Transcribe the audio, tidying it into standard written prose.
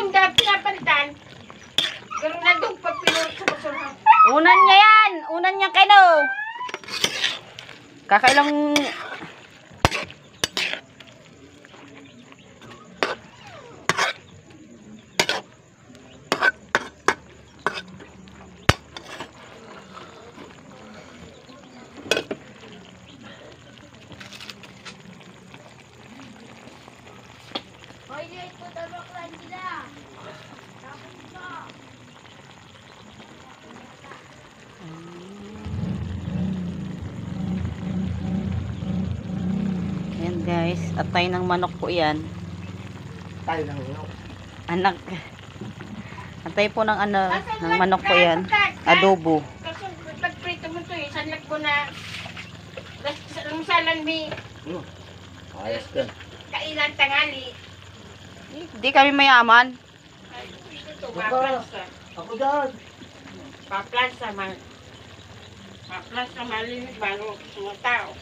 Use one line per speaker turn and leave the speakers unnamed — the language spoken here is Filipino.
segunda, pinapalitan. Pero nandun pa pinurot sa basura.
Unan niya yan. Unan niya kayo. Kakailang...
Ito tabaklan sila. Tapos ito.
Ayan guys, atay ng manok po yan.
Tayo ng manok.
Anak. Atay po ng ano, ng manok po yan. Adobo.
Kasi pagprito mo ito eh, sanlag ko na ang salan may
Ayos ka.
kailan tangali.
Hindi kami mayaman.
Ay, ito, paplansa.
Ako dyan.
Paplansa, malinis bago mga tao.